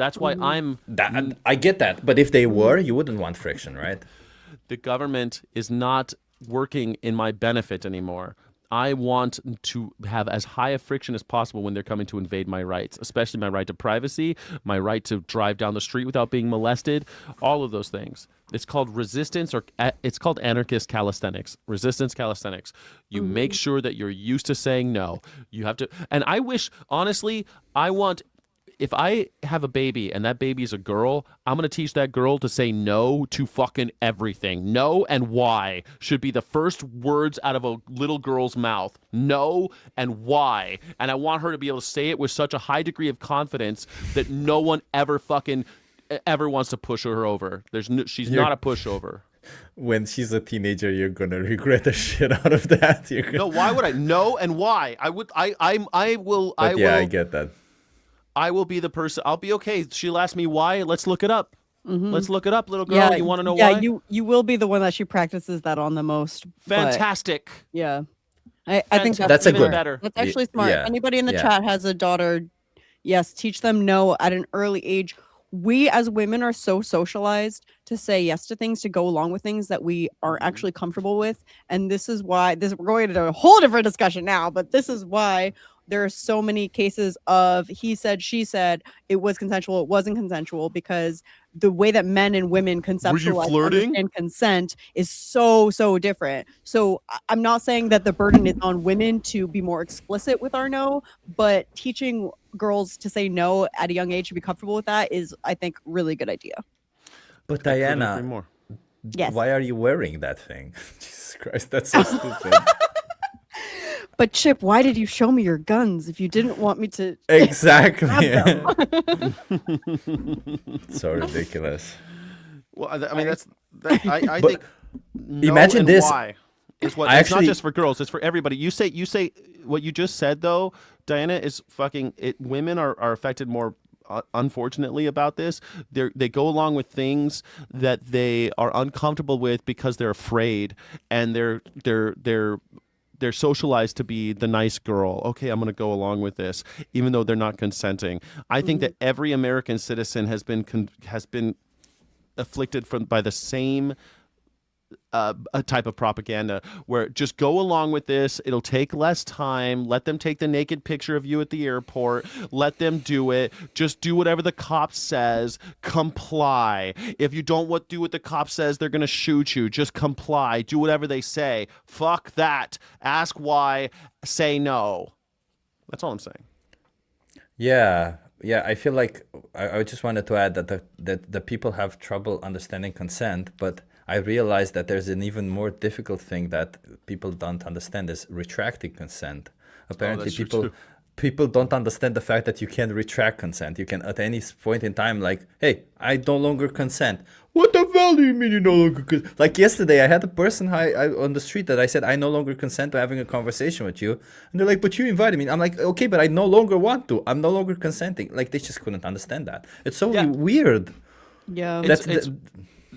That's why I get that. But if they were, you wouldn't want friction, right? the government is not working in my benefit anymore. I want to have as high a friction as possible when they're coming to invade my rights, especially my right to privacy, my right to drive down the street without being molested, all of those things. It's called resistance, or it's called anarchist calisthenics, resistance calisthenics. You make sure that you're used to saying no. You have to, and I wish, honestly, if I have a baby and that baby's a girl, I'm going to teach that girl to say no to fucking everything. No and why should be the first words out of a little girl's mouth. No and why. And I want her to be able to say it with such a high degree of confidence that no one ever wants to push her over. She's not a pushover. When she's a teenager, you're gonna regret the shit out of that. No, why would I? No and why? I will. I get that. I will be the person. I'll be okay. She'll ask me why. Let's look it up. Let's look it up, little girl. Yeah, you want to know why? Yeah, you will be the one that she practices that on the most. Fantastic. Yeah, I think that's a good. Better. That's actually smart. Yeah. Anybody in the chat has a daughter? Yes, teach them no at an early age. We as women are so socialized to say yes to things, to go along with things that we aren't actually comfortable with, and this is why we're going into a whole different discussion now. But this is why there are so many cases of he said, she said, it was consensual, it wasn't consensual, because the way that men and women conceptualize and consent is so different. So I'm not saying that the burden is on women to be more explicit with our no, but teaching girls to say no at a young age, to be comfortable with that, is, I think, really good idea. But Diana, yes, why are you wearing that thing? Jesus Christ, that's so stupid. But Chip, why did you show me your guns if you didn't want me to? Exactly. So ridiculous. Well, I mean, I think. No imagine and this. Why is what? It's not just for girls. It's for everybody. You say what you just said though, Diana, is fucking. Women are affected more. Unfortunately about this, they go along with things that they are uncomfortable with because they're afraid, and they're socialized to be the nice girl. Okay, I'm going to go along with this, even though they're not consenting. I think that every American citizen has been afflicted by the same a type of propaganda, where just go along with this. It'll take less time. Let them take the naked picture of you at the airport. Let them do it. Just do whatever the cop says. Comply. If you don't do what the cop says, they're going to shoot you. Just comply. Do whatever they say. Fuck that. Ask why. Say no. That's all I'm saying. Yeah. I feel like I just wanted to add that the people have trouble understanding consent, but I realized that there's an even more difficult thing that people don't understand, is retracting consent. Apparently, people don't understand the fact that you can retract consent. You can at any point in time, like, hey, I no longer consent. What the hell do you mean you no longer consent? Like yesterday, I had a person on the street that I said, I no longer consent to having a conversation with you. And they're like, but you invited me. I'm like, okay, but I no longer want to. I'm no longer consenting. Like, they just couldn't understand that. It's so weird. Yeah.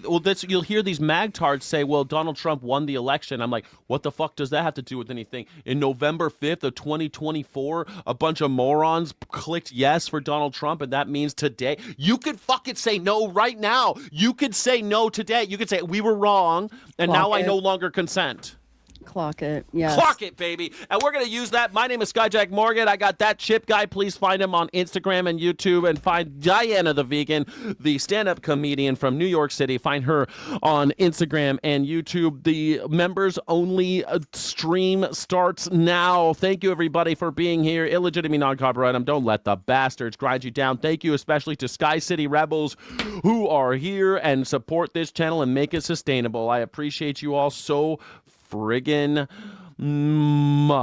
You'll hear these magtards say, well, Donald Trump won the election. I'm like, what the fuck does that have to do with anything? In November 5th of 2024, a bunch of morons clicked yes for Donald Trump, and that means today. You could fucking say no right now. You could say no today. You could say, we were wrong, and now I no longer consent. Clock it. Yeah. Clock it, baby. And we're going to use that. My name is Skyjack Morgan. I got that Chip guy. Please find him on Instagram and YouTube, and find Diana the Vegan, the stand-up comedian from New York City. Find her on Instagram and YouTube. The members only stream starts now. Thank you, everybody, for being here. Illegitimately non-copyright. Don't let the bastards grind you down. Thank you especially to Sky City Rebels, who are here and support this channel and make it sustainable. I appreciate you all so friggin' much.